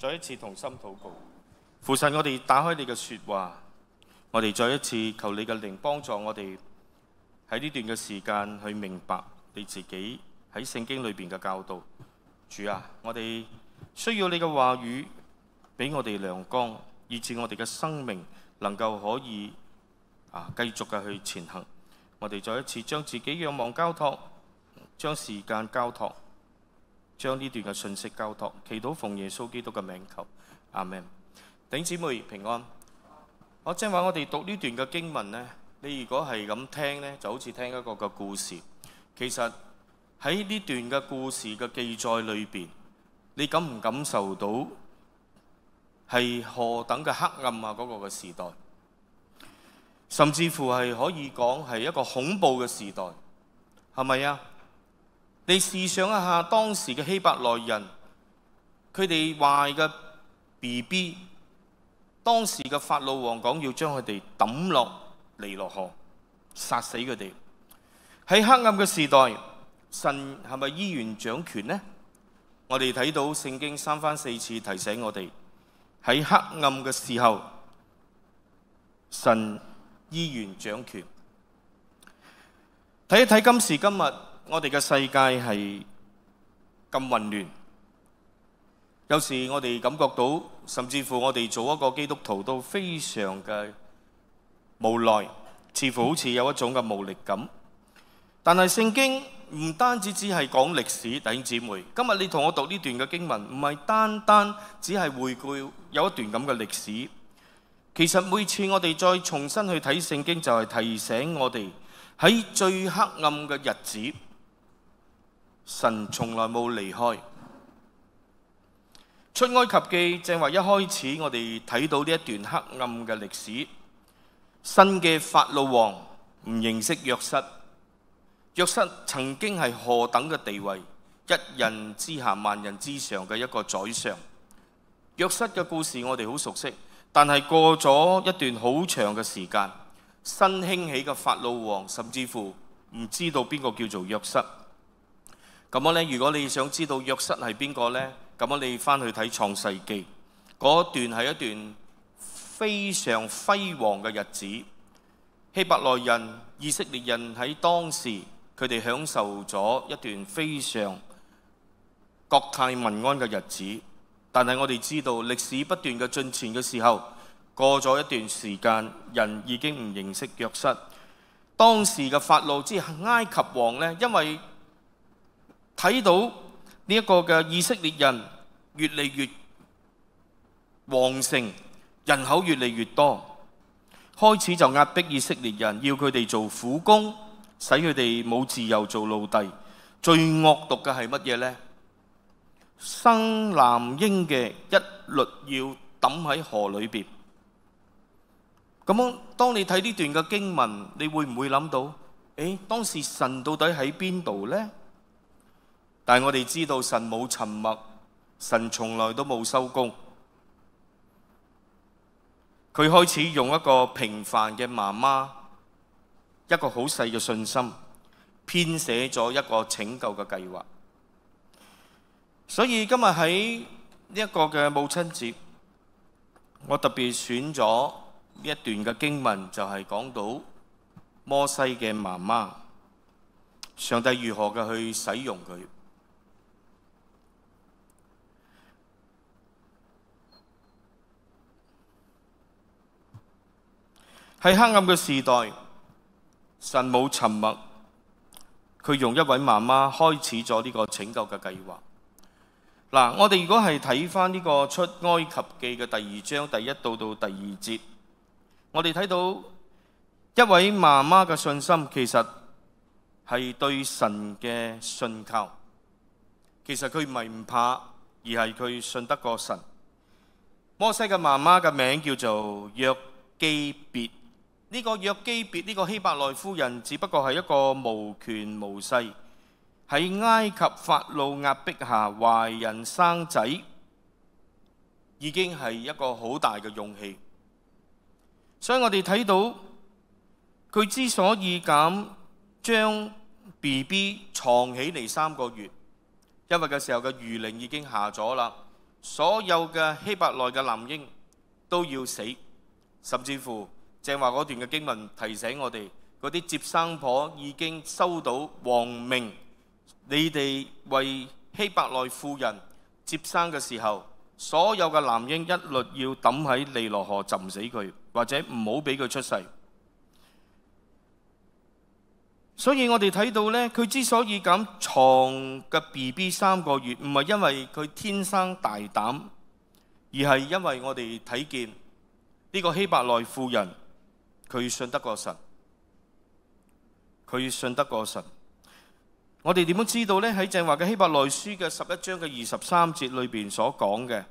再一次同心禱告。父神，我哋打開你嘅說話，我哋再一次求你嘅靈幫助我哋喺呢段嘅時間去明白你自己喺聖經裏邊嘅教導。主啊，我哋需要你嘅話語俾我哋亮光，以致我哋嘅生命能夠可以繼續嘅去前行。我哋再一次將自己仰望交託，將時間交託，將呢段嘅信息交託，祈禱奉耶穌基督嘅名求，阿們。弟兄姊妹平安。我正話我哋讀呢段嘅經文呢，你如果係咁聽呢，就好似聽一個嘅故事。其實喺呢段嘅故事嘅記載裏邊，你感唔感受到係何等嘅黑暗啊？嗰個嘅時代，甚至乎係可以講係一個恐怖嘅時代，係咪啊？你試想一下當時嘅希伯來人，佢哋懷嘅 BB， 當時嘅法老王講要將佢哋抌落尼羅河，殺死佢哋。喺黑暗嘅時代，神係咪依然掌權呢？我哋睇到聖經三番四次提醒我哋，喺黑暗嘅時候，神依然掌權。睇一睇今時今日，我哋嘅世界係咁混亂。有時我哋感覺到，甚至乎我哋做一個基督徒都非常嘅無奈，似乎好似有一種嘅無力感。但係聖經唔單止只係講歷史，弟兄姊妹，今日你同我讀呢段嘅經文，唔係單單只係回顧有一段咁嘅歷史。其實每次我哋再重新去睇聖經，就係提醒我哋喺最黑暗嘅日子，神從來冇離開。出埃及記正話一開始，我哋睇到呢一段黑暗嘅歷史。新嘅法老王唔認識約瑟，約瑟曾經係何等嘅地位，一人之下萬人之上嘅一個宰相。約瑟嘅故事我哋好熟悉，但係過咗一段好長嘅時間，新興起嘅法老王甚至乎唔知道邊個叫做約瑟。咁樣呢，如果你想知道約瑟係邊個呢？咁樣你翻去睇創世記，嗰段係一段非常輝煌嘅日子。希伯來人、以色列人喺當時，佢哋享受咗一段非常國泰民安嘅日子。但係我哋知道歷史不斷嘅進前嘅時候，過咗一段時間，人已經唔認識約瑟。當時嘅法老即係埃及王呢，因為睇到呢一個嘅以色列人越嚟越旺盛，人口越嚟越多，開始就壓迫以色列人，要佢哋做苦工，使佢哋冇自由做奴隸。最惡毒嘅係乜嘢呢？生男嬰嘅一律要抌喺河裏邊。咁樣，當你睇呢段嘅經文，你會唔會諗到，當時神到底喺邊度呢？但係我哋知道神冇沉默，神從來都冇收工。佢開始用一個平凡嘅媽媽，一個好細嘅信心，編寫咗一個拯救嘅計劃。所以今日喺呢一個嘅母親節，我特別選咗呢一段嘅經文，就係講到摩西嘅媽媽，上帝如何嘅去使用佢。喺黑暗嘅時代，神冇沉默，佢用一位媽媽開始咗呢個拯救嘅計劃。嗱，我哋如果係睇返呢個出埃及記嘅第2章第1到第2節，我哋睇到一位媽媽嘅信心，其實係對神嘅信靠。其實佢唔係唔怕，而係佢信得過神。摩西嘅媽媽嘅名叫做約基別。呢個約基別，呢個希伯來夫人，只不過係一個無權無勢，喺埃及法老壓迫下懷孕生仔，已經係一個好大嘅勇氣。所以我哋睇到佢之所以咁將 BB 藏起嚟3個月，因為嘅時候嘅餘齡已經下咗啦，所有嘅希伯來嘅男嬰都要死，甚至乎正話嗰段嘅經文提醒我哋，嗰啲接生婆已經收到王命，你哋為希伯來婦人接生嘅時候，所有嘅男嬰一律要抌喺尼羅河浸死佢，或者唔好俾佢出世。所以我哋睇到呢，佢之所以咁藏嘅 BB 3個月，唔係因為佢天生大膽，而係因為我哋睇見呢個希伯來婦人，佢信得過神，佢信得過神。我哋點樣知道呢？喺正話嘅希伯來書嘅11章嘅23節裏邊所講嘅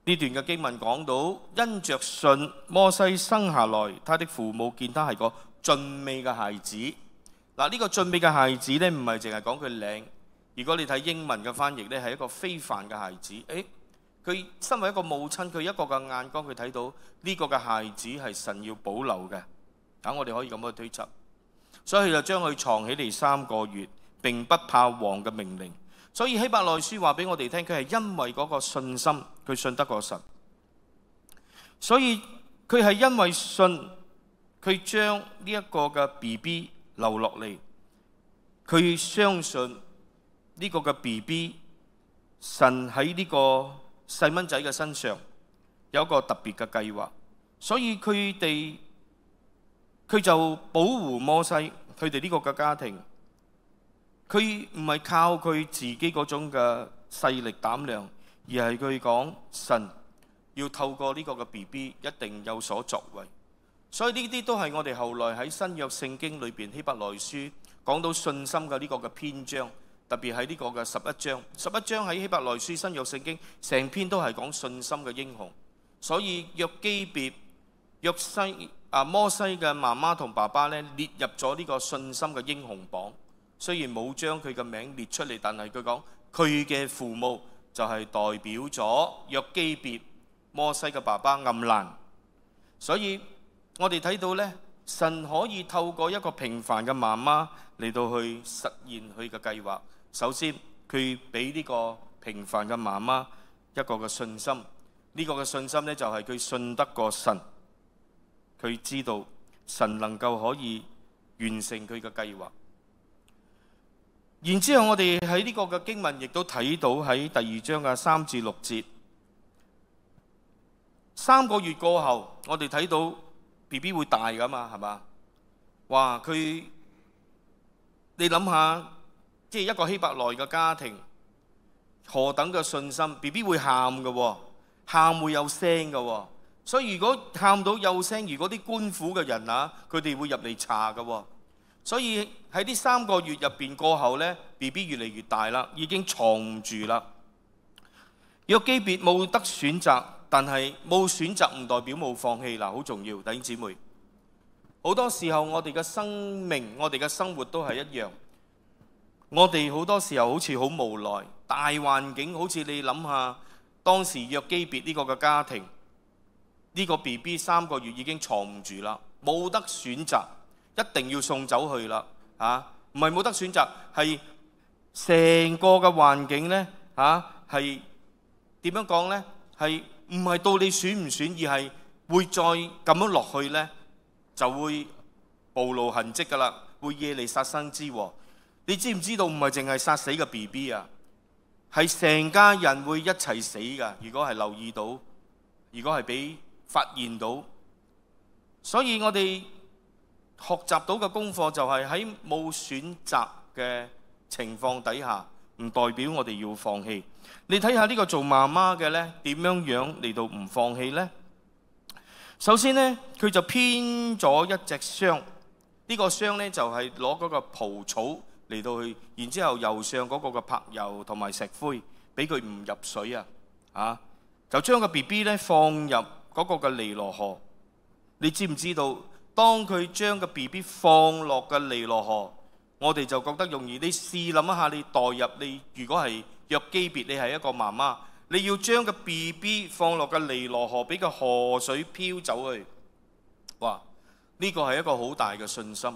呢段嘅經文講到，因着信摩西生下來，他的父母見他係個俊美嘅孩子。嗱，呢個俊美嘅孩子呢，唔係淨係講佢靚。如果你睇英文嘅翻譯呢，係一個非凡嘅孩子。佢身為一個母親，佢一個嘅眼光，佢睇到呢個嘅孩子係神要保留嘅。等我哋可以咁去推測，所以佢就將佢藏起嚟3個月，並不怕王嘅命令。所以希伯來書話俾我哋聽，佢係因為嗰個信心，佢信得過神。所以佢係因為信，佢將呢一個嘅 BB 留落嚟，佢相信呢個嘅 BB 神喺呢個細蚊仔嘅身上有一個特別嘅計劃，所以佢就保護摩西佢哋呢個嘅家庭。佢唔係靠佢自己嗰種嘅勢力膽量，而係佢講神要透過呢個嘅 BB 一定有所作為。所以呢啲都係我哋後來喺新約聖經裏邊希伯來書講到信心嘅呢個嘅篇章，特別喺呢個嘅11章。11章喺希伯來書新約聖經成篇都係講信心嘅英雄。所以約基別、摩西嘅媽媽同爸爸咧列入咗呢個信心嘅英雄榜。雖然冇將佢嘅名列出嚟，但係佢講佢嘅父母就係代表咗約基別、摩西嘅爸爸暗蘭。所以我哋睇到呢，神可以透過一個平凡嘅媽媽嚟到去實現佢嘅計劃。首先，佢俾呢個平凡嘅媽媽一個嘅信心。呢個嘅信心呢，就係佢信得過神，佢知道神能夠可以完成佢嘅計劃。然之後，我哋喺呢個嘅經文亦都睇到喺第2章嘅3至6節，3個月過後，我哋睇到 BB 會大㗎嘛，係嘛？哇！你諗下，即係一個希伯來嘅家庭，何等嘅信心 ？BB 會喊嘅喎，喊會有聲嘅喎。所以如果喊到有聲，如果啲官府嘅人啊，佢哋會入嚟查嘅喎。所以喺呢3個月入邊過後呢， BB 越嚟越大啦，已經藏唔住啦。約基別冇得選擇，但係冇選擇唔代表冇放棄啦，好重要，弟兄姊妹。好多時候我哋嘅生命、我哋嘅生活都係一樣。我哋好多時候好似好無奈，大環境好似你諗下，當時約基別呢個嘅家庭，呢個 BB 3個月已經藏唔住啦，冇得選擇。一定要送走去啦，唔係冇得選擇，係成個嘅環境呢，係點樣講呢？係唔係到你選唔選，而係會再咁樣落去呢，就會暴露痕跡噶啦，會惹嚟殺身之禍。你知唔知道？唔係淨係殺死個 BB 啊，係成家人會一齊死噶。如果係留意到，如果係俾發現到，所以我哋學習到嘅功課就係喺冇選擇嘅情況底下，唔代表我哋要放棄。你睇下呢個做媽媽嘅呢，點樣嚟到唔放棄呢？首先呢，佢就編咗一隻箱，呢個箱呢，就係攞嗰個蒲草嚟到去，然之後油上嗰個嘅柏油同埋石灰，俾佢唔入水就將個 BB 呢放入嗰個嘅尼羅河。你知唔知道？當佢將個 BB 放落嘅尼羅河，我哋就覺得容易。你試諗一下，你代入你如果係約基別，你係一個媽媽，你要將個 BB 放落嘅尼羅河，俾個河水飄走去。哇！呢個係一個好大嘅信心。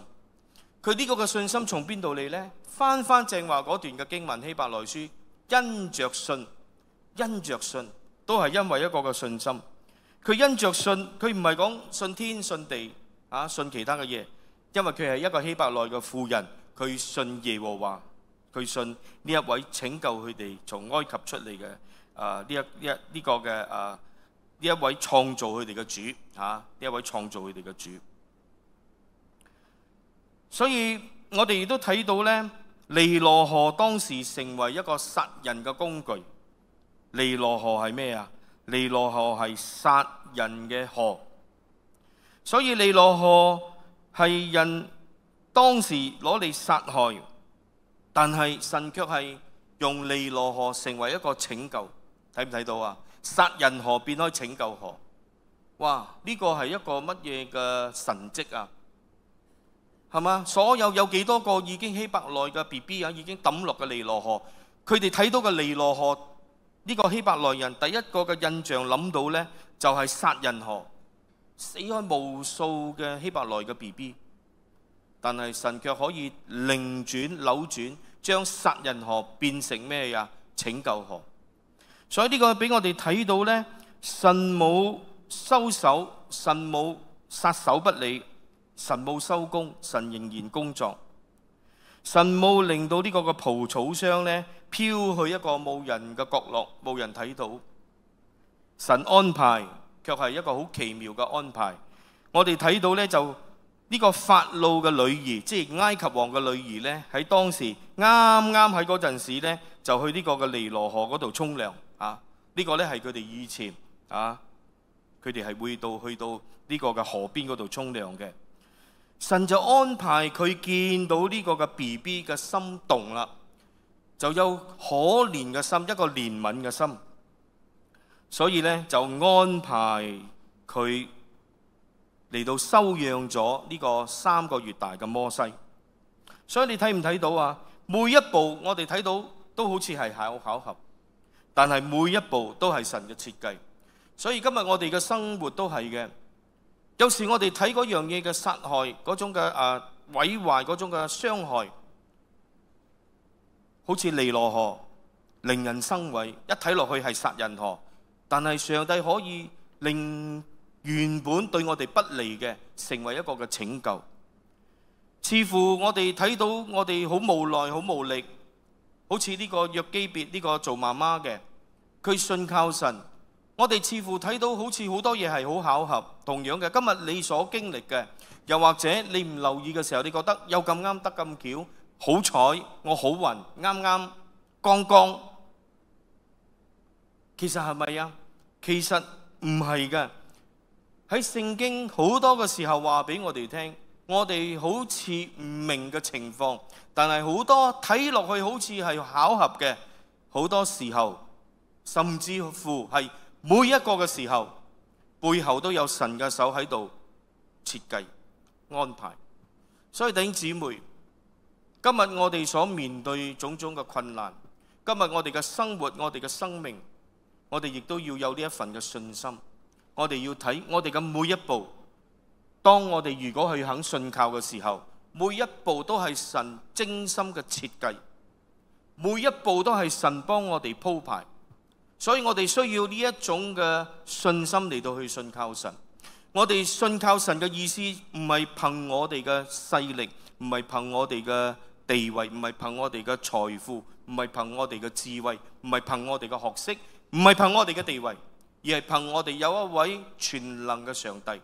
佢呢個嘅信心從邊度嚟呢？翻正話嗰段嘅經文希伯來書，因着信，因着信，都係因為一個嘅信心。佢因着信，佢唔係講信天信地信其他嘅嘢，因為佢係一個希伯來嘅婦人，佢信耶和華，佢信呢一位拯救佢哋從埃及出嚟嘅呢一位創造佢哋嘅主呢一位創造佢哋嘅主。所以我哋亦都睇到咧，尼羅河當時成為一個殺人嘅工具。尼羅河係咩啊？尼羅河係殺人嘅河，所以尼羅河係人當時攞嚟殺害，但係神卻係用尼羅河成為一個拯救。睇唔睇到啊？殺人河變開拯救河，哇！呢個係一個乜嘢嘅神蹟啊？係嘛？所有幾多個已經希伯來嘅 BB 已經抌落嘅尼羅河，佢哋睇到嘅尼羅河，呢個希伯來人第一個嘅印象諗到呢，就係殺人河，死開無數嘅希伯來嘅 BB。但係神卻可以擰轉扭轉，將殺人河變成咩呀？拯救河。所以呢個俾我哋睇到呢，神冇收手，神冇撒手不理，神冇收工，神仍然工作。神冇令到呢個嘅蒲草箱呢飄去一個冇人嘅角落，冇人睇到。神安排卻係一個好奇妙嘅安排。我哋睇到呢，就呢個法老嘅女兒，即係埃及王嘅女兒呢，喺當時啱啱喺嗰陣時呢，就去呢個嘅尼羅河嗰度沖涼。呢個呢係佢哋以前佢哋係會去到呢個嘅河邊嗰度沖涼嘅。神就安排佢見到呢個嘅 BB 嘅心動啦，就有可憐嘅心，一個憐憫嘅心，所以呢，就安排佢嚟到收養咗呢個3個月大嘅摩西。所以你睇唔睇到啊？每一步我哋睇到都好似係巧合，但係每一步都係神嘅設計。所以今日我哋嘅生活都係嘅。有時我哋睇嗰樣嘢嘅殺害，嗰種嘅毀壞，嗰種嘅傷害，好似尼羅河令人生畏，一睇落去係殺人河。但係上帝可以令原本對我哋不利嘅成為一個嘅拯救。似乎我哋睇到我哋好無奈、好無力，好似呢個約基別呢個做媽媽嘅，佢信靠神。我哋似乎睇到好似好多嘢係好巧合。同樣嘅，今日你所經歷嘅，又或者你唔留意嘅時候，你覺得有咁啱得咁巧，好彩我好運，啱啱剛剛。其實係咪啊？其實唔係嘅。喺聖經好多嘅時候話俾我哋聽，我哋好似唔明嘅情況，但係好多睇落去好似係巧合嘅，好多時候甚至乎係每一個嘅時候，背後都有神嘅手喺度設計安排。所以弟兄姊妹，今日我哋所面對種種嘅困難，今日我哋嘅生活，我哋嘅生命，我哋亦都要有呢一份嘅信心。我哋要睇我哋嘅每一步，當我哋如果去肯信靠嘅時候，每一步都係神精心嘅設計，每一步都係神幫我哋鋪排。所以我哋需要呢一種嘅信心嚟到去信靠神。我哋信靠神嘅意思唔係憑我哋嘅勢力，唔係憑我哋嘅地位，唔係憑我哋嘅財富，唔係憑我哋嘅智慧，唔係憑我哋嘅學識，唔係憑我哋嘅地位，而係憑我哋有一位全能嘅上帝，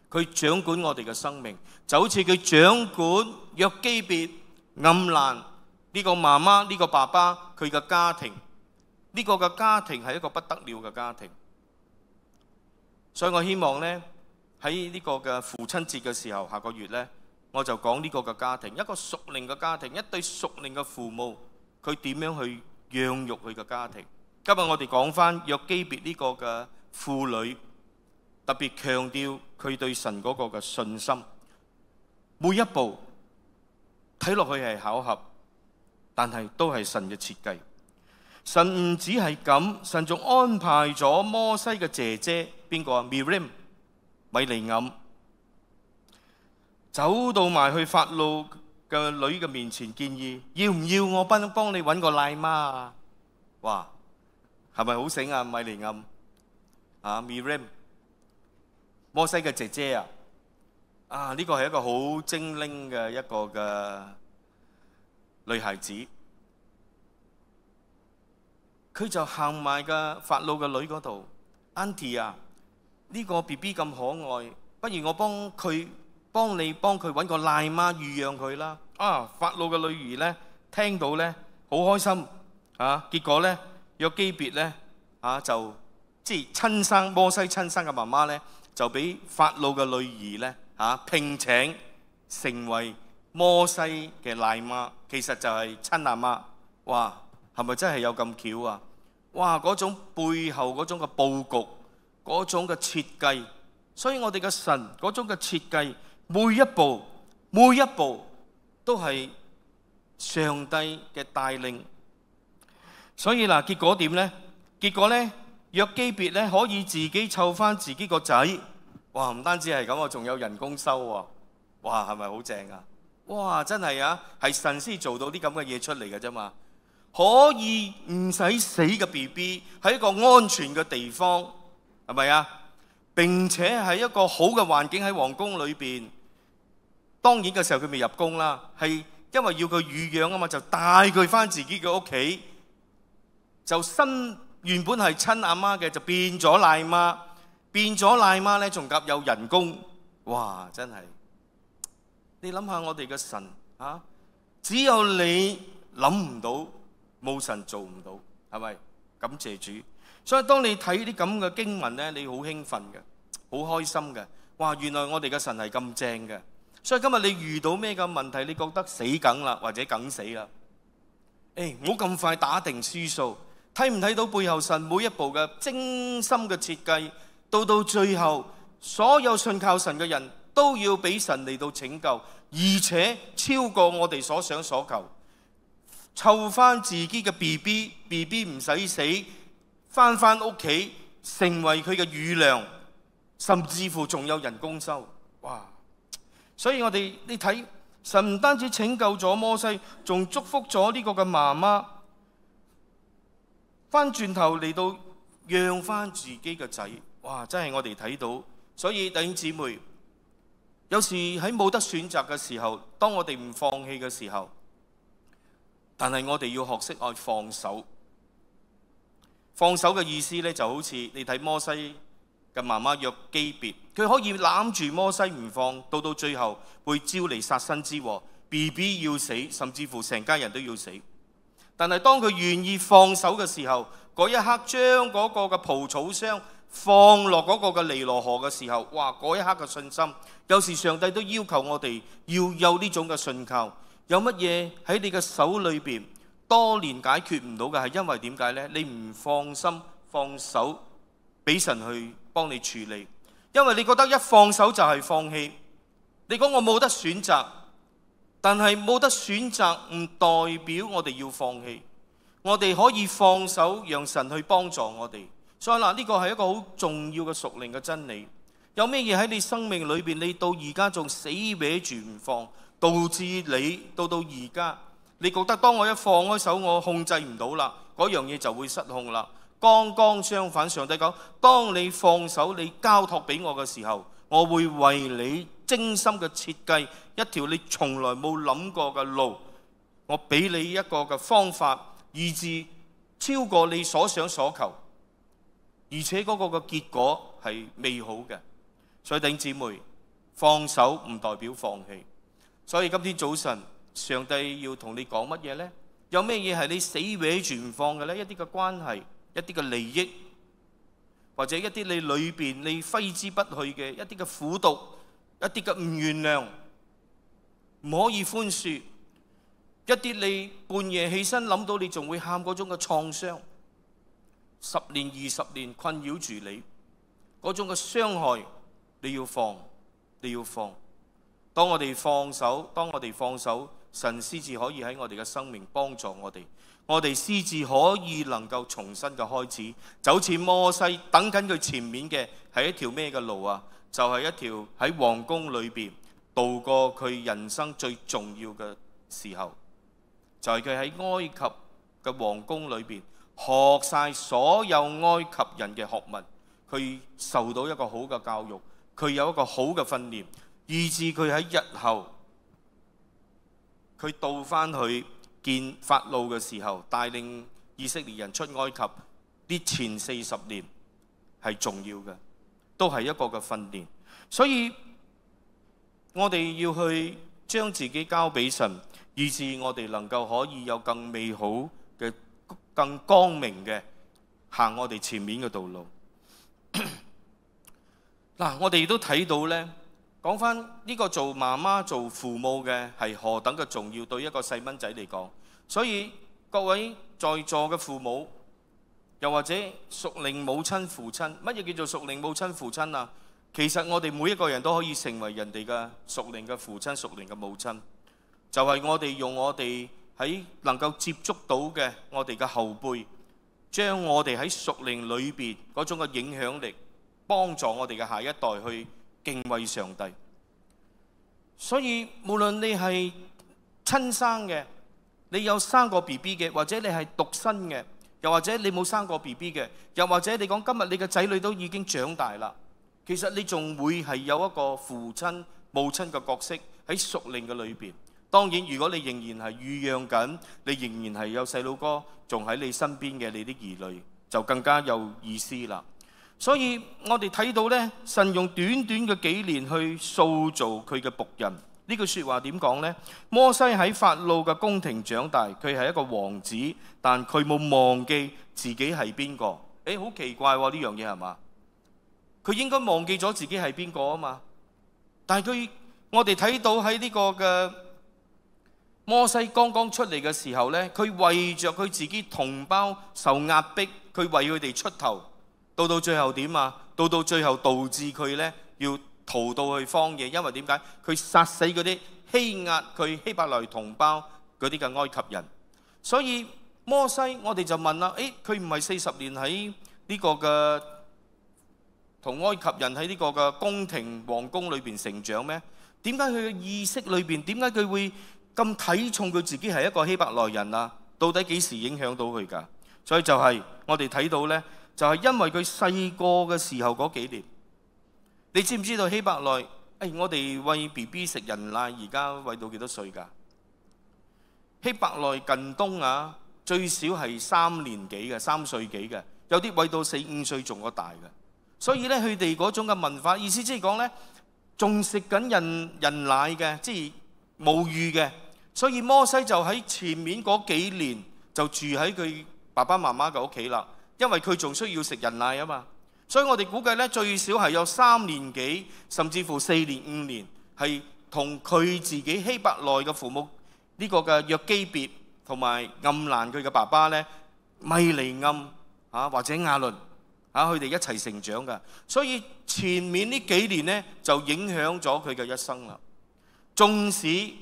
佢掌管我哋嘅生命，就好似佢掌管約基別、暗蘭呢個媽媽、呢個爸爸佢嘅家庭。呢個嘅家庭係一個不得了嘅家庭，所以我希望呢，喺呢個嘅父親節嘅時候，下個月呢，我就講呢個嘅家庭，一個屬靈嘅家庭，一對屬靈嘅父母，佢點樣去養育佢嘅家庭。今日我哋講返約基別呢個嘅婦女，特別強調佢對神嗰個嘅信心，每一步睇落去係巧合，但係都係神嘅設計。神唔止係咁，神仲安排咗摩西嘅姐姐邊個啊？Miriam 米利暗走到埋去法老嘅女嘅面前，建議要唔要我幫你揾個奶媽啊？哇！係咪好醒啊？米利暗啊 ，Miriam， 摩西嘅姐姐啊，呢個係一個好精靈嘅一個嘅女孩子，佢就行埋嘅法老嘅女嗰度 ，Auntie 啊，呢個 BB 咁可愛，不如我幫佢揾個奶媽乳養佢啦。法老嘅女兒咧聽到咧好開心結果咧約基別咧就即係親生摩西親生嘅媽媽咧就俾法老嘅女兒咧聘請成為摩西嘅奶媽，其實就係親阿媽。哇，係咪真係有咁巧啊？哇，嗰種背後嗰種嘅佈局，嗰種嘅設計，所以我哋嘅神嗰種嘅設計，每一步都係上帝嘅帶領。所以嗱，結果點呢？結果呢，約基別咧可以自己湊翻自己個仔。哇！唔單止係咁，我仲有人工收喎。哇，係咪好正啊？哇，真係係神先做到啲咁嘅嘢出嚟嘅啫嘛。可以唔使死嘅 BB 喺一個安全嘅地方，係咪啊？並且係一個好嘅環境喺皇宮裏邊。當然嘅時候佢未入宮啦，係因為要佢乳養啊嘛，就帶佢翻自己嘅屋企，就原本係親阿媽嘅，就變咗奶媽。變咗奶媽咧，仲夾有人工。哇！真係，你諗下我哋嘅神只有你諗唔到，冇神做唔到，係咪？感謝主。所以當你睇啲咁嘅經文咧，你好興奮嘅，好開心嘅。哇！原來我哋嘅神係咁正嘅。所以今日你遇到咩嘅問題，你覺得死梗啦，或者梗死啦，唔好咁快打定輸數。睇唔睇到背後神每一步嘅精心嘅設計？到最後，所有信靠神嘅人都要俾神嚟到拯救，而且超過我哋所想所求，湊翻自己嘅 BB 唔使死，翻屋企成為佢嘅乳糧，甚至乎仲有人工收。哇！所以你睇神唔單止拯救咗摩西，仲祝福咗呢個嘅媽媽，翻轉頭嚟到讓翻自己嘅仔。哇！真係我哋睇到，所以弟兄姊妹，有時喺冇得選擇嘅時候，當我哋唔放棄嘅時候，但係我哋要學識愛放手。放手嘅意思咧，就好似你睇摩西嘅媽媽約基別，佢可以攬住摩西唔放，到最後會招嚟殺身之禍， BB 要死，甚至乎成家人都要死。但係當佢願意放手嘅時候，嗰一刻將嗰個嘅蒲草箱放落嗰個嘅尼羅河嘅時候，哇！嗰一刻嘅信心，有時上帝都要求我哋要有呢種嘅信靠。有乜嘢喺你嘅手裏邊多年解決唔到嘅，係因為點解呢？你唔放心放手俾神去幫你處理，因為你覺得一放手就係放棄。你講我冇得選擇，但係冇得選擇唔代表我哋要放棄。我哋可以放手讓神去幫助我哋。所以嗱，呢個係一個好重要嘅屬靈嘅真理。有咩嘢喺你生命裏邊，你到而家仲死搲住唔放，導致你到而家，你覺得當我一放開手，我控制唔到啦，嗰樣嘢就會失控啦。剛剛相反，上帝講：當你放手，你交託俾我嘅時候，我會為你精心嘅設計一條你從來冇諗過嘅路。我俾你一個嘅方法，以致超過你所想所求。而且嗰個嘅結果係美好嘅，所以弟兄姊妹，放手唔代表放棄。所以今天早晨，上帝要同你講乜嘢呢？有咩嘢係你死搲住唔放嘅呢？一啲嘅關係，一啲嘅利益，或者一啲你裏邊你揮之不去嘅一啲嘅苦毒，一啲嘅唔原諒，唔可以寬恕，一啲你半夜起身諗到你仲會喊嗰種嘅創傷。10年20年困擾住你嗰種嘅傷害，你要放，你要放。當我哋放手，神先至可以喺我哋嘅生命幫助我哋，我哋先至可以能夠重新嘅開始。就好似摩西等緊佢前面嘅係一條咩嘅路啊？就係一條喺皇宮裏邊度過佢人生最重要嘅時候，就係佢喺埃及嘅皇宮裏邊學晒所有埃及人嘅學問，佢受到一個好嘅教育，佢有一個好嘅訓練，以致佢喺日後佢到返去見法老嘅時候，帶領以色列人出埃及呢前40年係重要嘅，都係一個嘅訓練。所以我哋要去將自己交俾神，以致我哋能夠可以有更美好嘅、更光明嘅行我哋前面嘅道路。嗱，我哋亦都睇到呢，講返呢個做媽媽、做父母嘅係何等嘅重要，對一個細蚊仔嚟講。所以各位在座嘅父母，又或者屬靈母親、父親，乜嘢叫做屬靈母親、父親啊？其實我哋每一個人都可以成為人哋嘅屬靈嘅父親、屬靈嘅母親，就係我哋用我哋喺能夠接觸到嘅我哋嘅後輩，將我哋喺屬靈裏邊嗰種嘅影響力，幫助我哋嘅下一代去敬畏上帝。所以無論你係親生嘅，你有生過 BB 嘅，或者你係獨生嘅，又或者你冇生過 BB 嘅，又或者你講今日你嘅仔女都已經長大啦，其實你仲會係有一個父親、母親嘅角色喺屬靈嘅裏邊。當然，如果你仍然係乳養緊，你仍然係有細路哥仲喺你身邊嘅你啲兒女，就更加有意思啦。所以我哋睇到呢，神用短短嘅幾年去塑造佢嘅僕人。呢句説話點講呢？摩西喺法老嘅宮廷長大，佢係一個王子，但佢冇忘記自己係邊個。好奇怪喎，呢樣嘢係嘛？佢應該忘記咗自己係邊個啊嘛。但係我哋睇到喺呢個嘅摩西剛剛出嚟嘅時候呢，佢為着佢自己同胞受壓迫，佢為佢哋出頭。到最後點啊？到最後導致佢呢要逃到去荒野，因為點解？佢殺死嗰啲欺壓佢希伯來同胞嗰啲嘅埃及人。所以摩西，我哋就問啦，佢唔係40年喺呢個嘅同埃及人喺呢個嘅宮廷皇宮裏邊成長咩？點解佢嘅意識裏邊，點解佢會咁睇重佢自己係一個希伯來人啊？到底幾時影響到佢㗎？所以就係我哋睇到呢，就係因為佢細個嘅時候嗰幾年，你知唔知道希伯來？我哋餵 BB 食人奶，而家餵到幾多歲㗎？希伯來近東啊，最少係3年幾嘅，3歲幾嘅，有啲餵到4、5歲仲過大嘅。所以咧，佢哋嗰種嘅文化意思即係講咧，仲食緊人奶嘅，即係母乳嘅。所以摩西就喺前面嗰幾年就住喺佢爸爸媽媽嘅屋企啦，因為佢仲需要食人奶啊嘛。所以我哋估計咧，最少係有3年幾，甚至乎4年、5年，係同佢自己希伯來嘅父母呢個嘅約基別同埋暗蘭佢嘅爸爸咧，米尼暗或者亞倫佢哋一齊成長㗎。所以前面呢幾年咧就影響咗佢嘅一生啦。縱使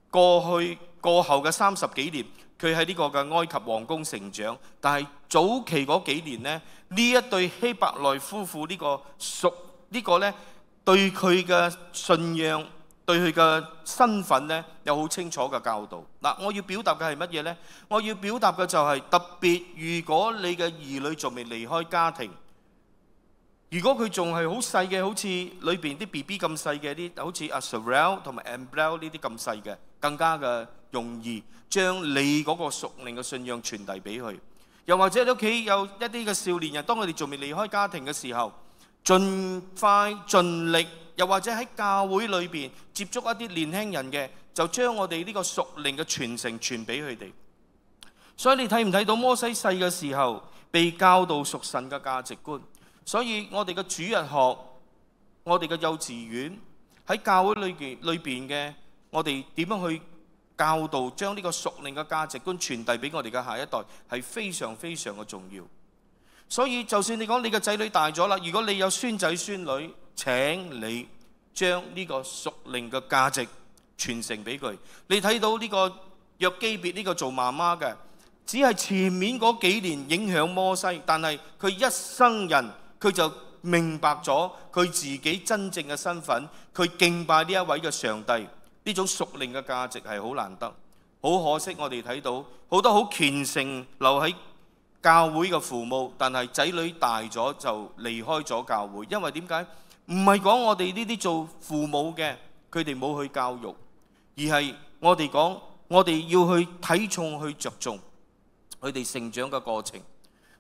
過後嘅30幾年，佢喺呢個嘅埃及皇宮成長，但係早期嗰幾年呢，呢一對希伯來夫婦呢個呢對佢嘅信仰、對佢嘅身份呢有好清楚嘅教導。嗱，我要表達嘅係乜嘢呢？我要表達嘅就係特別，如果你嘅兒女仲未離開家庭，如果佢仲係好細嘅，好似裏邊啲 BB 咁細嘅啲，好似阿 Sorrel 同埋 Ambrel 呢啲咁細嘅，更加嘅容易將你嗰個屬靈嘅信仰傳遞俾佢。又或者你屋企有一啲嘅少年人，當佢哋仲未離開家庭嘅時候，盡快盡力，又或者喺教會裏邊接觸一啲年輕人嘅，就將我哋呢個屬靈嘅傳承傳俾佢哋。所以你睇唔睇到摩西細嘅時候被教導屬神嘅價值觀？所以我哋嘅主日學，我哋嘅幼稚園喺教會裏邊嘅，我哋點樣去教導將呢個屬靈嘅價值觀傳遞俾我哋嘅下一代，係非常非常嘅重要。所以就算你講你嘅仔女大咗啦，如果你有孫仔孫女，請你將呢個屬靈嘅價值傳承俾佢。你睇到呢個約基別呢個做媽媽嘅，只係前面嗰幾年影響摩西，但係佢一生人佢就明白咗佢自己真正嘅身份，佢敬拜呢一位嘅上帝。呢種屬靈嘅價值係好難得。好可惜，我哋睇到好多好虔誠留喺教會嘅父母，但係仔女大咗就離開咗教會。因為點解？唔係講我哋呢啲做父母嘅佢哋冇去教育，而係我哋講我哋要去睇重去着重佢哋成長嘅過程。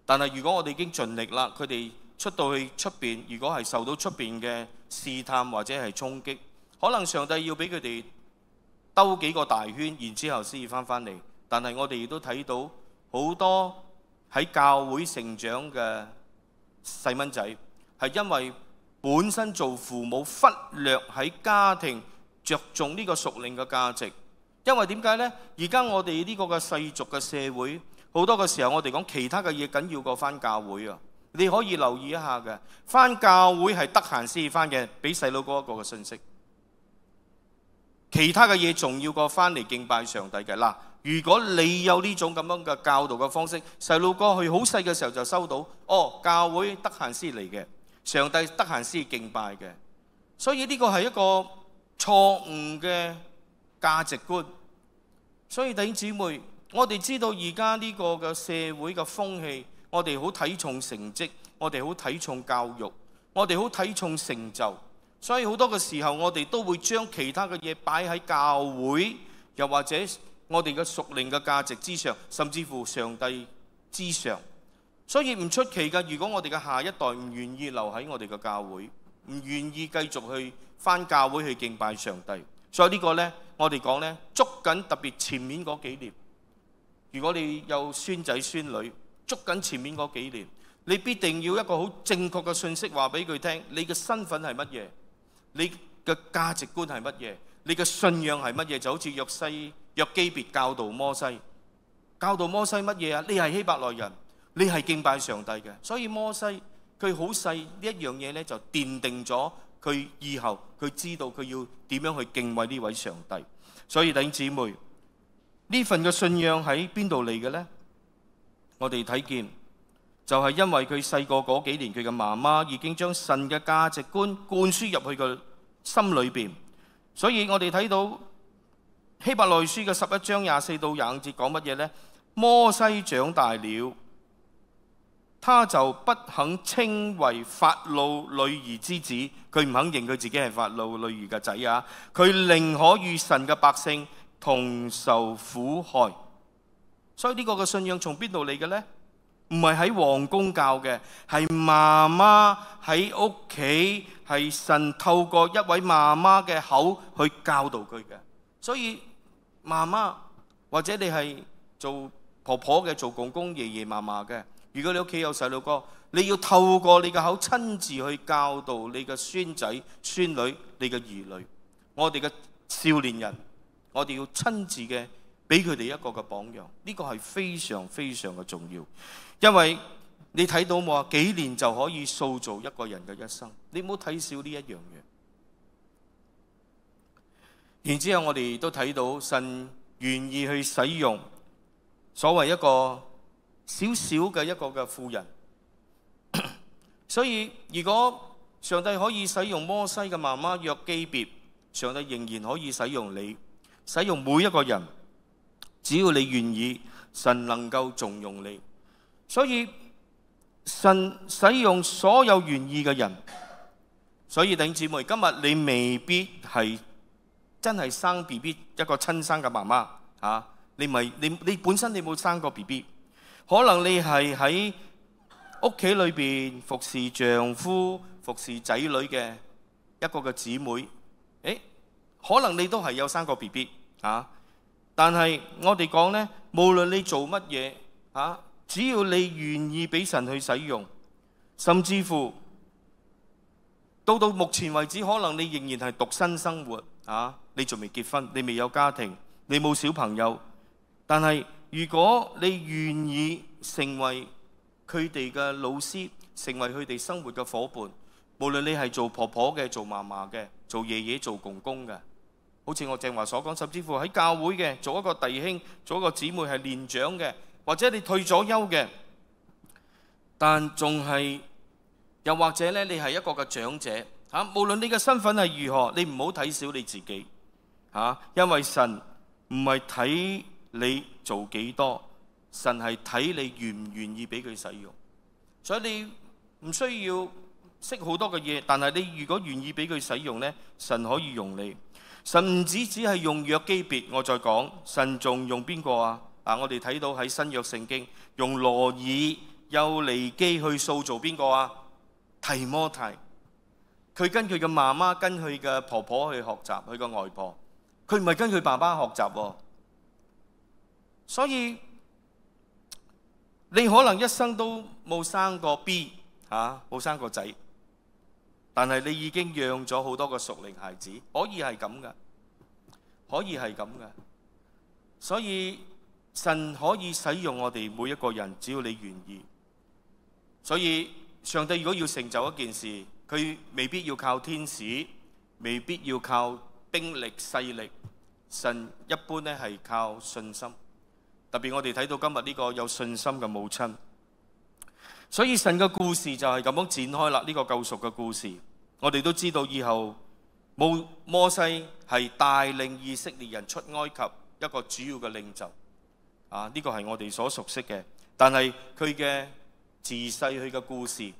但係如果我哋已經盡力啦，佢哋出到去出邊，如果係受到出邊嘅試探或者係衝擊，可能上帝要俾佢哋兜幾個大圈，然之後先至翻嚟。但係我哋亦都睇到好多喺教會成長嘅細蚊仔，係因為本身做父母忽略喺家庭着重呢個屬靈嘅價值。因為點解呢？而家我哋呢個嘅世俗嘅社會，好多嘅時候我哋講其他嘅嘢緊要過翻教會啊！你可以留意一下嘅，翻教會係得閒先至翻嘅，俾細佬哥一個嘅信息。其他嘅嘢重要過翻嚟敬拜上帝嘅。嗱，如果你有呢種咁樣嘅教導嘅方式，細路哥佢好細嘅時候就收到，哦，教會得閒先嚟嘅，上帝得閒先敬拜嘅，所以呢個係一個錯誤嘅價值觀。所以弟兄姊妹，我哋知道而家呢個嘅社會嘅風氣，我哋好睇重成績，我哋好睇重教育，我哋好睇重成就，所以好多嘅時候我哋都會將其他嘅嘢擺喺教會，又或者我哋嘅屬靈嘅價值之上，甚至乎上帝之上。所以唔出奇㗎，如果我哋嘅下一代唔願意留喺我哋嘅教會，唔願意繼續去返教會去敬拜上帝，所以呢個呢，我哋講呢，捉緊特別前面嗰幾年。如果你有孫仔孫女，捉緊前面嗰幾年，你必定要一個好正確嘅信息話俾佢聽，你嘅身份係乜嘢，你嘅價值觀係乜嘢，你嘅信仰係乜嘢。就好似約基別教導摩西乜嘢啊？你係希伯來人，你係敬拜上帝嘅。所以摩西佢好細呢一樣嘢呢，就奠定咗佢以後佢知道佢要點樣去敬畏呢位上帝。所以弟兄姊妹，呢份嘅信仰喺邊度嚟嘅呢？我哋睇見就係因為佢細個嗰幾年，佢嘅媽媽已經將神嘅價值觀灌輸入去佢心裏邊。所以我哋睇到希伯來書嘅11章24到25節講乜嘢呢？摩西長大了，他就不肯稱為法老女兒之子，佢唔肯認佢自己係法老女兒嘅仔啊！佢寧可與神嘅百姓同受苦害。所以呢個嘅信仰從邊度嚟嘅呢？唔係喺皇宮教嘅，係媽媽喺屋企，係神透過一位媽媽嘅口去教導佢嘅。所以媽媽或者你係做婆婆嘅，做公公爺爺嫲嫲嘅，如果你屋企有細路哥，你要透過你嘅口親自去教導你嘅孫仔孫女，你嘅兒女。我哋嘅少年人，我哋要親自嘅俾佢哋一個嘅榜樣，呢個係非常非常嘅重要。因為你睇到冇啊？幾年就可以塑造一個人嘅一生，你唔好睇小呢一樣嘢。然之後我哋都睇到神願意去使用所謂一個小小嘅一個嘅婦人。所以如果上帝可以使用摩西嘅媽媽約基別，上帝仍然可以使用你，使用每一個人，只要你願意，神能夠重用你。所以神使用所有願意嘅人。所以弟兄姊妹，今日你未必係真係生 BB 一個親生嘅媽媽啊！你本身你冇生過 BB， 可能你係喺屋企裏邊服侍丈夫、服侍仔女嘅一個嘅姊妹。可能你都係有生過 BB 啊！但係我哋講呢，無論你做乜嘢啊，只要你願意俾神去使用，甚至乎到目前為止，可能你仍然係獨身生活啊，你仲未結婚，你未有家庭，你冇小朋友。但係如果你願意成為佢哋嘅老師，成為佢哋生活嘅夥伴，無論你係做婆婆嘅、做嫲嫲嘅、做爺爺、做公公嘅，好似我正話所講，甚至乎喺教會嘅做一個弟兄、做一個姊妹係年長嘅，或者你退咗休嘅，但仲係又或者咧，你係一個嘅長者嚇，無論你嘅身份係如何，你唔好睇小你自己嚇，因為神唔係睇你做幾多，神係睇你願唔願意俾佢使用。所以你唔需要識好多嘅嘢，但係你如果願意俾佢使用呢，神可以用你。神唔只係用約基別，我再講，神仲用邊個啊？我哋睇到喺新約聖經，用羅爾幼尼基去塑造邊個啊？提摩太。佢跟佢嘅媽媽，跟佢嘅婆婆去學習，佢個外婆，佢唔係跟佢爸爸學習喎。所以你可能一生都冇生過 B 冇生過仔，但係你已經養咗好多個屬靈孩子，可以係咁噶，可以係咁噶。所以神可以使用我哋每一個人，只要你願意。所以上帝如果要成就一件事，佢未必要靠天使，未必要靠兵力勢力，神一般咧係靠信心。特別我哋睇到今日呢個有信心嘅母親，所以神嘅故事就係咁樣展開啦。呢個救贖嘅故事，我哋都知道以後摩西係帶領以色列人出埃及一個主要嘅領袖。呢個係我哋所熟悉嘅，但係佢嘅自細佢嘅故事，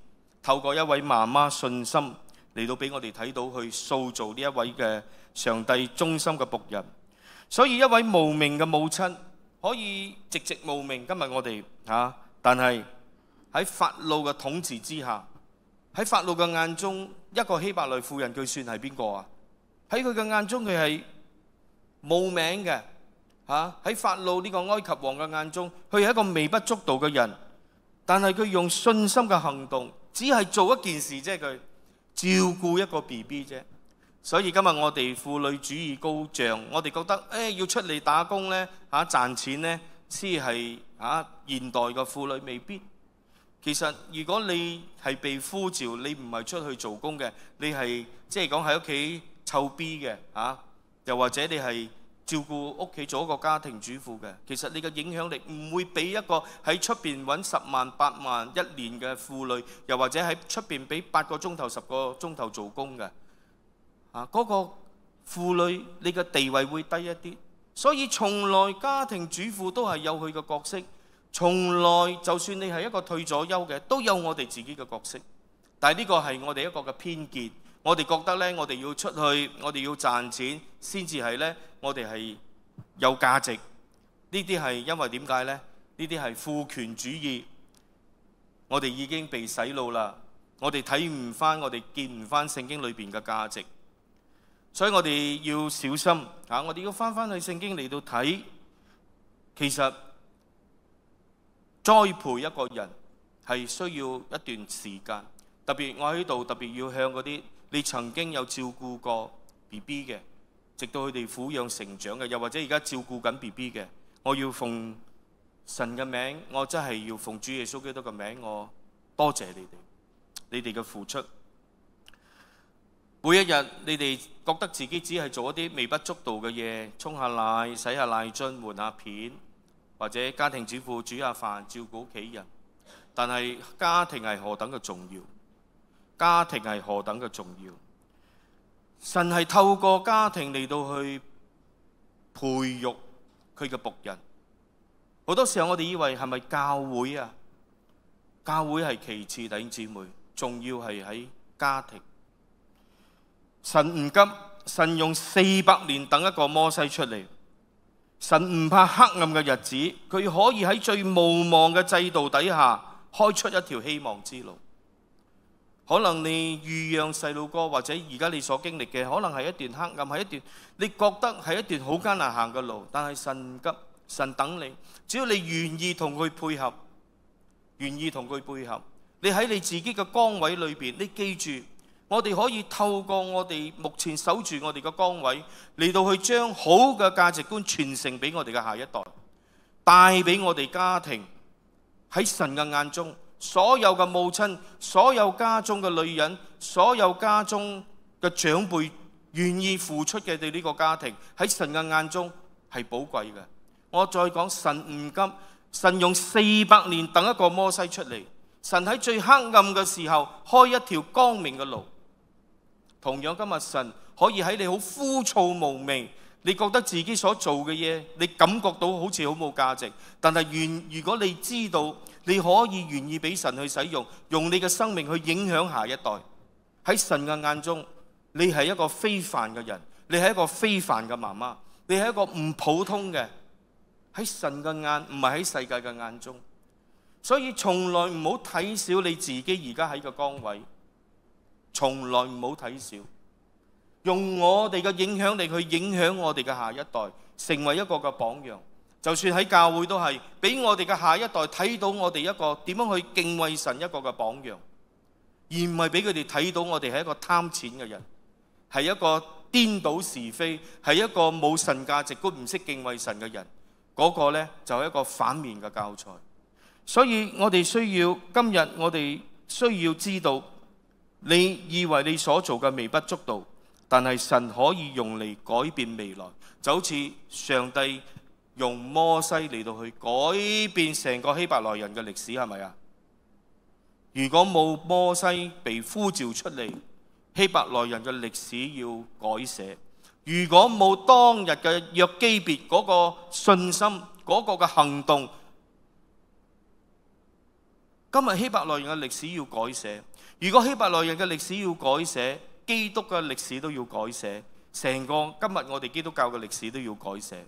透過一位媽媽信心嚟到俾我哋睇到去塑造呢一位嘅上帝忠心嘅僕人。所以一位無名嘅母親可以寂寂無名。今日我哋但係喺法老嘅統治之下，喺法老嘅眼中，一個希伯來婦人佢算係邊個啊？喺佢嘅眼中佢係冇名嘅。喺法老呢個埃及王嘅眼中，佢係一個微不足道嘅人，但係佢用信心嘅行動，只係做一件事啫，佢照顧一個 BB 啫。所以今日我哋婦女主義高漲，我哋覺得要出嚟打工呢，賺錢呢，先係現代嘅婦女未必。其實如果你係被呼召，你唔係出去做工嘅，你係即係講喺屋企湊 B 嘅又或者你係照顧屋企做一個家庭主婦嘅，其實你嘅影響力唔會比一個喺出邊揾10萬8萬一年嘅婦女，又或者喺出邊俾8個鐘頭10個鐘頭做工嘅嗰個婦女，你嘅地位會低一啲。所以從來家庭主婦都係有佢嘅角色，從來就算你係一個退咗休嘅，都有我哋自己嘅角色。但係呢個係我哋一個嘅偏見。我哋覺得呢，我哋要出去，我哋要賺錢先至係呢，我哋係有價值。呢啲係因為點解呢？呢啲係父權主義。我哋已經被洗腦啦，我哋睇唔返，我哋見唔返聖經裏邊嘅價值。所以我哋要小心我哋要返去聖經嚟到睇，其實栽培一個人係需要一段時間。特別我喺度特別要向嗰啲你曾經有照顧過 BB 嘅，直到佢哋撫養成長嘅，又或者而家照顧緊 BB 嘅，我要奉神嘅名，我真係要奉主耶穌基督嘅名，我多謝你哋嘅付出。每一日你哋覺得自己只係做一啲微不足道嘅嘢，沖下奶、洗下奶樽、換下片，或者家庭主婦煮下飯、照顧屋企人，但係家庭係何等嘅重要。家庭係何等嘅重要，神係透過家庭嚟到去培育佢嘅僕人。好多時候我哋以為係咪教會啊？教會係其次，弟兄姊妹，重要係喺家庭。神唔急，神用400年等一個摩西出嚟。神唔怕黑暗嘅日子，佢可以喺最無望嘅制度底下開出一條希望之路。可能你預養細路哥，或者而家你所經歷嘅，可能係一段黑暗，係一段你覺得係一段好艱難行嘅路。但係神唔急，神等你，只要你願意同佢配合，願意同佢配合，你喺你自己嘅崗位裏邊，你記住，我哋可以透過我哋目前守住我哋嘅崗位，嚟到去將好嘅價值觀傳承俾我哋嘅下一代，帶俾我哋家庭。喺神嘅眼中，所有嘅母親，所有家中嘅女人，所有家中嘅長輩願意付出嘅對呢個家庭，喺神嘅眼中係寶貴嘅。我再講，神唔急，神用400年等一個摩西出嚟，神喺最黑暗嘅時候開一條光明嘅路。同樣今日神可以喺你好枯燥無味，你覺得自己所做嘅嘢，你感覺到好似好冇價值，但係如果你知道你可以願意俾神去使用，用你嘅生命去影響下一代，喺神嘅眼中，你係一個非凡嘅人，你係一個非凡嘅媽媽，你係一個唔普通嘅，喺神嘅眼，唔係喺世界嘅眼中。所以從來唔好睇小你自己而家喺個崗位，從來唔好睇小，用我哋嘅影響力去影響我哋嘅下一代，成為一個嘅榜樣。就算喺教會都係，俾我哋嘅下一代睇到我哋一個點樣去敬畏神一個嘅榜樣，而唔係俾佢哋睇到我哋係一個貪錢嘅人，係一個顛倒是非，係一個冇神價值觀、唔識敬畏神嘅人。嗰個呢，就係一個反面嘅教材。所以我哋需要今日，我哋需要知道，你以為你所做嘅微不足道，但係神可以用嚟改變未來，就好似上帝用摩西嚟到去改變成個希伯來人嘅歷史，係咪啊？如果冇摩西被呼召出嚟，希伯來人嘅歷史要改寫；如果冇當日嘅約基別嗰個信心、嗰個嘅行動，今日希伯來人嘅歷史要改寫。如果希伯來人嘅歷史要改寫，基督嘅歷史都要改寫，成個今日我哋基督教嘅歷史都要改寫。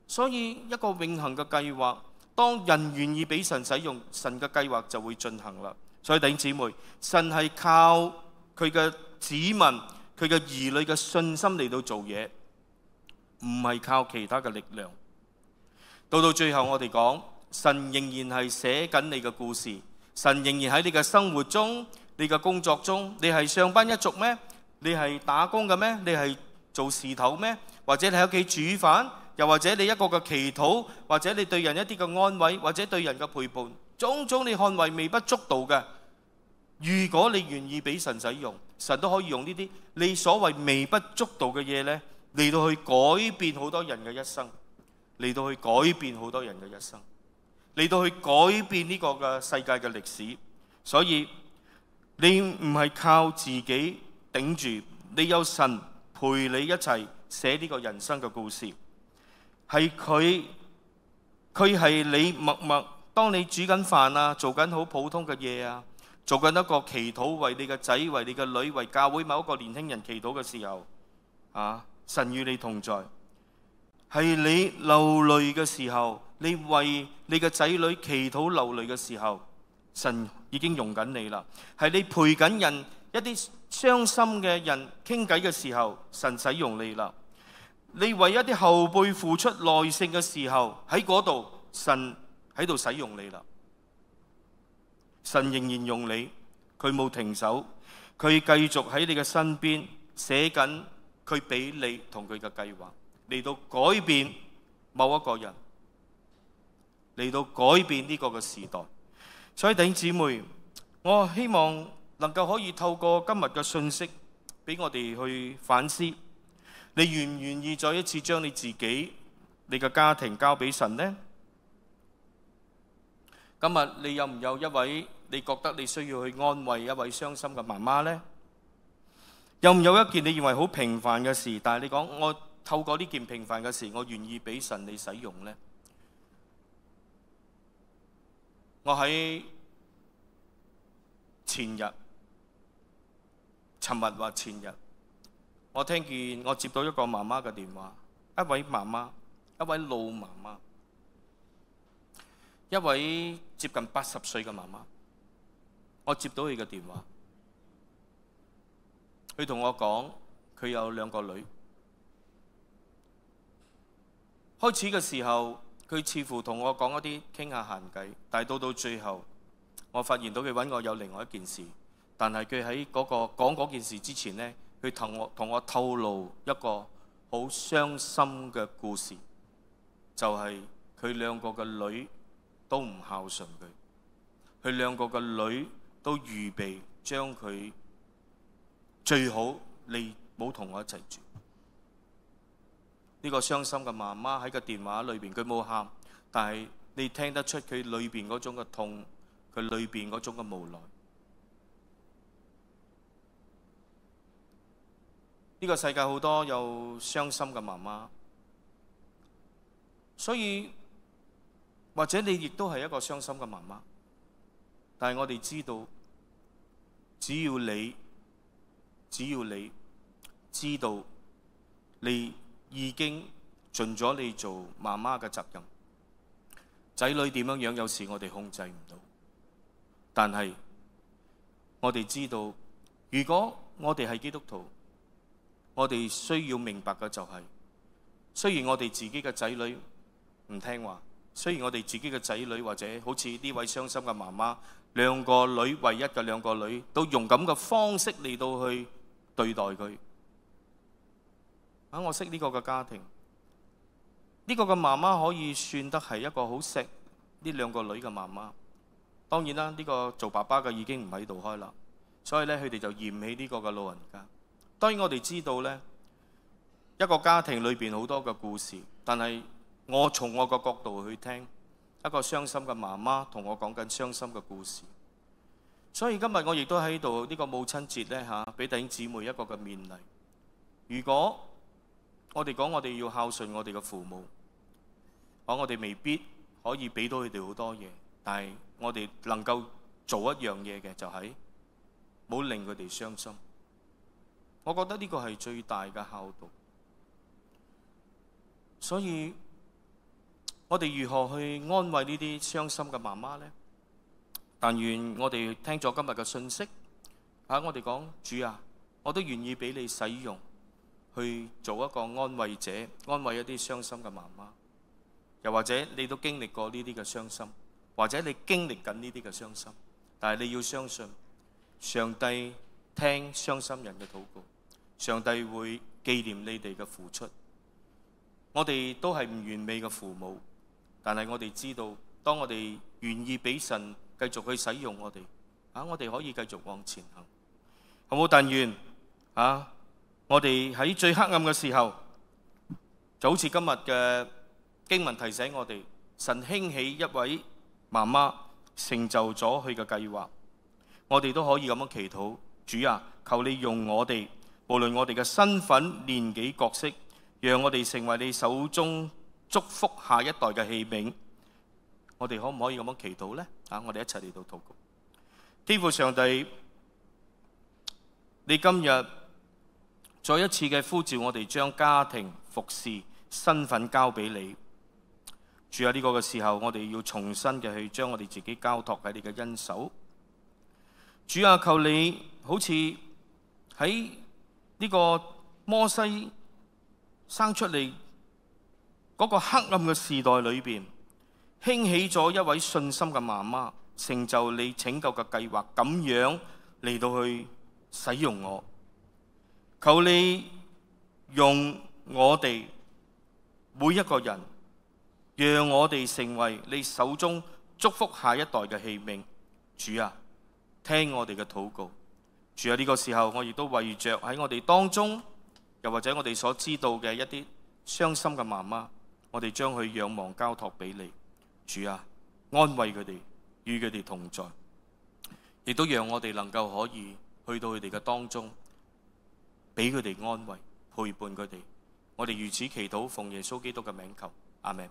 所以一個永恆嘅計劃，當人願意俾神使用，神嘅計劃就會進行啦。所以弟兄姊妹，神係靠佢嘅子民、佢嘅兒女嘅信心嚟到做嘢，唔係靠其他嘅力量。到最後我哋講，神仍然係寫緊你嘅故事，神仍然喺你嘅生活中、你嘅工作中。你係上班一族咩？你係打工嘅咩？你係做事頭咩？或者你喺屋企煮飯，又或者你一個嘅祈禱，或者你對人一啲嘅安慰，或者對人嘅陪伴，種種你看為微不足道嘅。如果你願意俾神使用，神都可以用呢啲你所謂微不足道嘅嘢呢，嚟到去改變好多人嘅一生，嚟到去改變好多人嘅一生，嚟到去改變呢個嘅世界嘅歷史。所以你唔係靠自己頂住，你有神陪你一齊寫呢個人生嘅故事。係佢係你默默，當你煮緊飯啊，做緊好普通嘅嘢啊，做緊一個祈禱，為你嘅仔、為你嘅女、為教會某一個年輕人祈禱嘅時候，神與你同在。係你流淚嘅時候，你為你嘅仔女祈禱流淚嘅時候，神已經用緊你啦。係你陪緊人一啲傷心嘅人傾偈嘅時候，神使用你啦。你為一啲後輩付出耐性嘅時候，喺嗰度神喺度使用你啦。神仍然用你，佢冇停手，佢繼續喺你嘅身邊寫緊佢俾你同佢嘅計劃，嚟到改變某一個人，嚟到改變呢個嘅時代。所以弟兄姊妹，我希望能夠可以透過今日嘅信息，俾我哋去反思。你願唔願意再一次將你自己、你嘅家庭交俾神呢？今日你有唔有一位你覺得你需要去安慰一位傷心嘅媽媽呢？有唔有一件你認為好平凡嘅事，但係你講我透過呢件平凡嘅事，我願意俾神你使用呢？我喺尋日或前日，我聽見我接到一個媽媽嘅電話，一位媽媽，一位老媽媽，一位接近80歲嘅媽媽。我接到佢嘅電話，佢同我講佢有2個女。開始嘅時候，佢似乎同我講一啲傾下閒偈，但係到最後，我發現到佢揾我有另外一件事。但係佢喺講嗰件事之前呢，佢同我透露一個好傷心嘅故事，就係佢2個嘅女都唔孝順佢，佢2個嘅女都預備將佢最好你冇同我一齊住。呢個傷心嘅媽媽喺個電話裏邊，佢冇喊，但係你聽得出佢裏邊嗰種嘅痛，佢裏邊嗰種嘅無奈。呢個世界好多有傷心嘅媽媽，所以或者你亦都係一個傷心嘅媽媽，但係我哋知道，只要你知道你已經盡咗你做媽媽嘅責任，仔女點樣有時我哋控制唔到，但係我哋知道，如果我哋係基督徒，我哋需要明白嘅就係，雖然我哋自己嘅仔女唔聽話，雖然我哋自己嘅仔女或者好似呢位傷心嘅媽媽，兩個女唯一嘅兩個女都用咁嘅方式嚟到去對待佢。我識呢個嘅家庭，呢個嘅媽媽可以算得係一個好錫呢兩個女嘅媽媽。當然啦，呢個做爸爸嘅已經唔喺度開啦，所以咧佢哋就嫌棄呢個嘅老人家。當然我哋知道呢，一個家庭裏邊好多嘅故事，但係我從我個角度去聽，一個傷心嘅媽媽同我講緊傷心嘅故事。所以今日我亦都喺度呢個母親節呢，俾弟兄姊妹一個嘅勉勵。如果我哋講我哋要孝順我哋嘅父母，我哋未必可以俾到佢哋好多嘢，但係我哋能夠做一樣嘢嘅就係冇令佢哋傷心。我覺得呢個係最大嘅孝道。所以我哋如何去安慰呢啲傷心嘅媽媽呢？但願我哋聽咗今日嘅信息，我哋講主啊，我都願意俾你使用，去做一個安慰者，安慰一啲傷心嘅媽媽。又或者你都經歷過呢啲嘅傷心，或者你經歷緊呢啲嘅傷心，但係你要相信上帝聽傷心人嘅禱告，上帝會紀念你哋嘅付出。我哋都係唔完美嘅父母，但係我哋知道，當我哋願意俾神繼續去使用我哋，我哋可以繼續往前行，好冇？但願我哋喺最黑暗嘅時候，就好似今日嘅經文提醒我哋，神興起一位媽媽，成就咗佢嘅計劃。我哋都可以咁樣祈禱，主啊，求你用我哋，無論我哋嘅身份、年紀、角色，讓我哋成為你手中祝福下一代嘅器皿。我哋可唔可以咁樣祈禱呢？我哋一齊嚟到禱告。天父上帝，你今日再一次嘅呼召我哋，將家庭、服侍、身份交俾你。主啊，呢個嘅時候，我哋要重新嘅去將我哋自己交託喺你嘅恩手。主啊，求你好似喺呢個摩西生出嚟嗰個黑暗嘅時代裏邊，興起咗一位信心嘅媽媽，成就你拯救嘅計劃，咁樣嚟到去使用我。求你用我哋每一個人，讓我哋成為你手中祝福下一代嘅器皿。主啊，聽我哋嘅禱告。主啊，呢個時候我亦都為着喺我哋當中，又或者我哋所知道嘅一啲傷心嘅媽媽，我哋將佢仰望交託俾你。主啊，安慰佢哋，與佢哋同在，亦都讓我哋能夠可以去到佢哋嘅當中，俾佢哋安慰，陪伴佢哋。我哋如此祈禱，奉耶穌基督嘅名求，阿們。